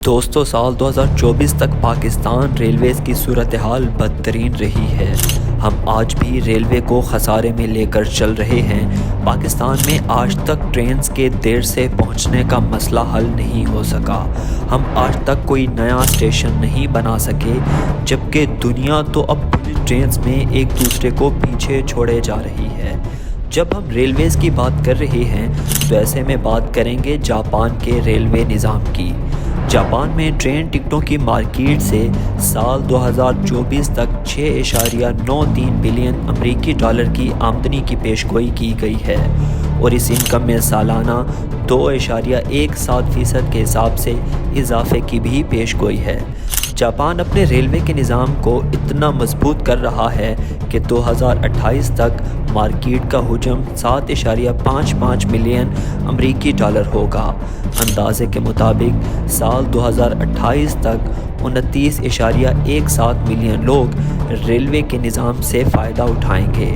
दोस्तों, साल 2024 तक पाकिस्तान रेलवेज़ की सूरत-ए-हाल बदतरीन रही है। हम आज भी रेलवे को खसारे में लेकर चल रहे हैं। पाकिस्तान में आज तक ट्रेन्स के देर से पहुंचने का मसला हल नहीं हो सका। हम आज तक कोई नया स्टेशन नहीं बना सके, जबकि दुनिया तो अब बुलेट ट्रेन्स में एक दूसरे को पीछे छोड़े जा रही है। जब हम रेलवेज़ की बात कर रहे हैं तो ऐसे में बात करेंगे जापान के रेलवे निज़ाम की। जापान में ट्रेन टिकटों की मार्केट से साल 2024 तक 6.93 बिलियन अमेरिकी डॉलर की आमदनी की पेशगोई की गई है और इस इनकम में सालाना 2.17% के हिसाब से इजाफे की भी पेशगोई है। जापान अपने रेलवे के निज़ाम को इतना मजबूत कर रहा है कि 2028 तक मार्केट का हुजम 7.55 मिलियन अमेरिकी डॉलर होगा। अंदाजे के मुताबिक साल 2028 तक 29.17 मिलियन लोग रेलवे के निज़ाम से फ़ायदा उठाएंगे।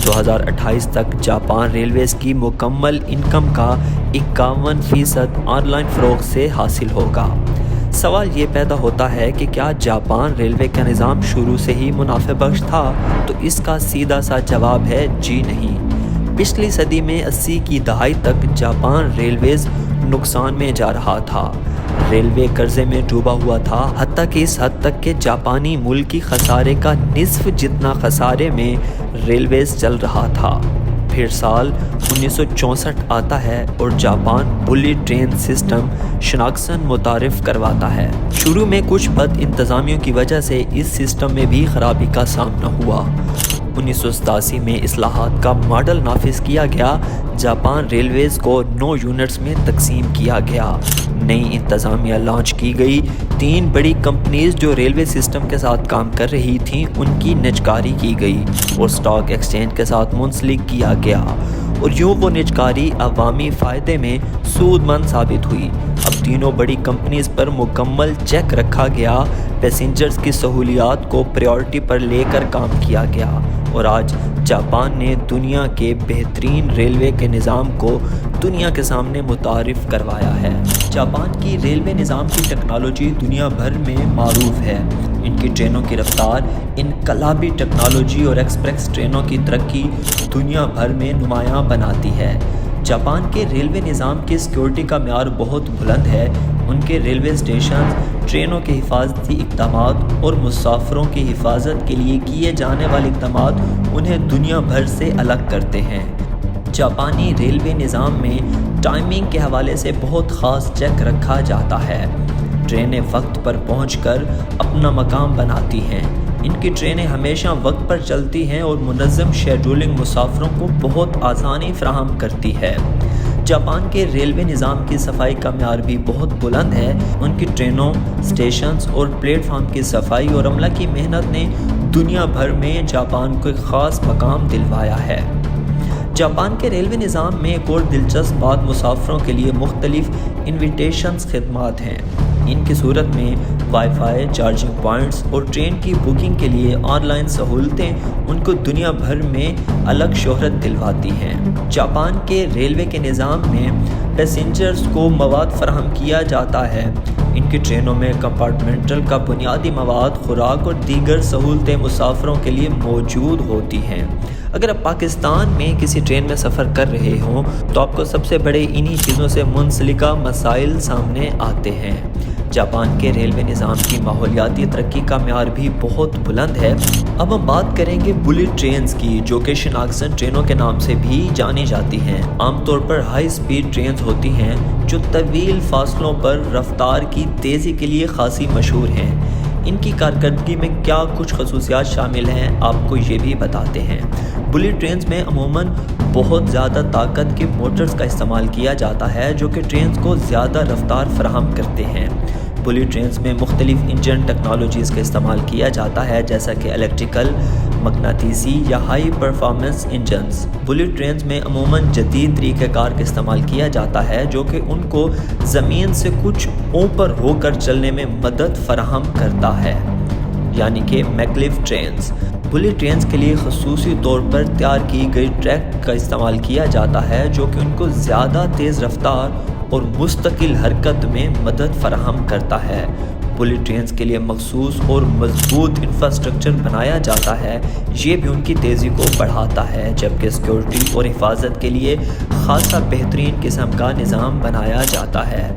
2028 तक जापान रेलवेज़ की मुकम्मल इनकम का 51% ऑनलाइन फ़रोग़ से हासिल होगा। सवाल ये पैदा होता है कि क्या जापान रेलवे का निज़ाम शुरू से ही मुनाफे बख्श था? तो इसका सीधा सा जवाब है जी नहीं। पिछली सदी में 80 की दहाई तक जापान रेलवेज़ नुकसान में जा रहा था। रेलवे कर्जे में डूबा हुआ था, हत्ता कि इस हद तक के जापानी मुल्क की खसारे का निस्फ जितना खसारे में रेलवेज़ चल रहा था। फिर साल 1964 आता है और जापान बुलेट ट्रेन सिस्टम शिनाक्सन मुतारिफ करवाता है। शुरू में कुछ बद इंतज़ामियों की वजह से इस सिस्टम में भी खराबी का सामना हुआ। 1987 में इस्लाहात का मॉडल नाफिज किया गया। जापान रेलवेज़ को 9 यूनिट्स में तकसीम किया गया। नई इंतज़ामिया लॉन्च की गई। 3 बड़ी कंपनीज जो रेलवे सिस्टम के साथ काम कर रही थीं उनकी निजकारी की गई और स्टॉक एक्सचेंज के साथ मुंसलिक किया गया और यूँ वो निजकारी अवामी फ़ायदे में सूदमंद साबित हुई। अब तीनों बड़ी कंपनीज पर मुकम्मल चेक रखा गया। पैसेंजर्स की सहूलियात को प्रायोरिटी पर लेकर काम किया गया और आज जापान ने दुनिया के बेहतरीन रेलवे के निज़ाम को दुनिया के सामने मुतारिफ करवाया है। जापान की रेलवे निज़ाम की टेक्नोलॉजी दुनिया भर में मारूफ है। इनकी ट्रेनों की रफ्तार, इनकलाबी टेक्नोलॉजी और एक्सप्रेस ट्रेनों की तरक्की दुनिया भर में नुमायाँ बनाती है। जापान के रेलवे निज़ाम की सिक्योरिटी का म्यार बहुत बुलंद है। उनके रेलवे स्टेशन ट्रेनों के हिफाजती इक़दामात और मुसाफिरों की हिफाजत के लिए किए जाने वाले इक़दामात उन्हें दुनिया भर से अलग करते हैं। जापानी रेलवे निज़ाम में टाइमिंग के हवाले से बहुत ख़ास चेक रखा जाता है। ट्रेनें वक्त पर पहुंचकर अपना मकाम बनाती हैं। इनकी ट्रेनें हमेशा वक्त पर चलती हैं और मुनज़्ज़म शेड्यूलिंग मुसाफिरों को बहुत आसानी फराहम करती है। जापान के रेलवे निज़ाम की सफाई का म्यार भी बहुत बुलंद है। उनकी ट्रेनों, स्टेशंस और प्लेटफार्म की सफाई और अमला की मेहनत ने दुनिया भर में जापान को एक ख़ास मकाम दिलवाया है। जापान के रेलवे निज़ाम में एक और दिलचस्प बात मुसाफिरों के लिए मुख्तलिफ इन्विटेशंस खिदमात हैं। इनकी सूरत में वाईफाई, चार्जिंग पॉइंट्स और ट्रेन की बुकिंग के लिए ऑनलाइन सहूलतें उनको दुनिया भर में अलग शोहरत दिलवाती हैं। जापान के रेलवे के निज़ाम में पैसेंजर्स को मवाद फराहम किया जाता है। इनकी ट्रेनों में कंपार्टमेंटल का बुनियादी मवाद, खुराक और दीगर सहूलतें मुसाफिरों के लिए मौजूद होती हैं। अगर आप पाकिस्तान में किसी ट्रेन में सफ़र कर रहे हों तो आपको सबसे बड़े इन्हीं चीज़ों से मुंसलिका मसाइल सामने आते हैं। जापान के रेलवे निज़ाम की माहौलियाती तरक्की का म्यार भी बहुत बुलंद है। अब हम बात करेंगे बुलेट ट्रेन्स की, जो कि शिनाक्सन ट्रेनों के नाम से भी जानी जाती हैं। आमतौर पर हाई स्पीड ट्रेन्स होती हैं जो तवील फासलों पर रफ्तार की तेज़ी के लिए खासी मशहूर हैं। इनकी कारकर्दगी में क्या कुछ खसूसियात शामिल हैं, आपको ये भी बताते हैं। बुलेट ट्रेन्स में अमूमन बहुत ज़्यादा ताकत के मोटर्स का इस्तेमाल किया जाता है जो कि ट्रेन्स को ज़्यादा रफ्तार फराहम करते हैं। बुलेट ट्रेन्स में मुख्तलिफ इंजन टेक्नोलॉजीज़ का इस्तेमाल किया जाता है, जैसा कि इलेक्ट्रिकल, मकनातीसी या high performance engines. Bullet trains में अमूमन जदीद तरीक़ेकार का इस्तेमाल किया जाता है जो कि उनको ज़मीन से कुछ ऊपर होकर चलने में मदद फराहम करता है, यानी कि मैगलिफ ट्रेन्स। बुलेट ट्रेन्स के लिए ख़ुसूसी तौर पर तैयार की गई ट्रैक का इस्तेमाल किया जाता है जो कि उनको ज़्यादा तेज़ रफ्तार اور مستقل حرکت میں مدد فراہم کرتا ہے۔ بلٹ ٹرینز کے لیے مخصوص اور مضبوط انفراسٹرکچر بنایا جاتا ہے، یہ بھی ان کی تیزی کو بڑھاتا ہے، جبکہ سیکیورٹی اور حفاظت کے لیے خاصا بہترین قسم کا نظام بنایا جاتا ہے۔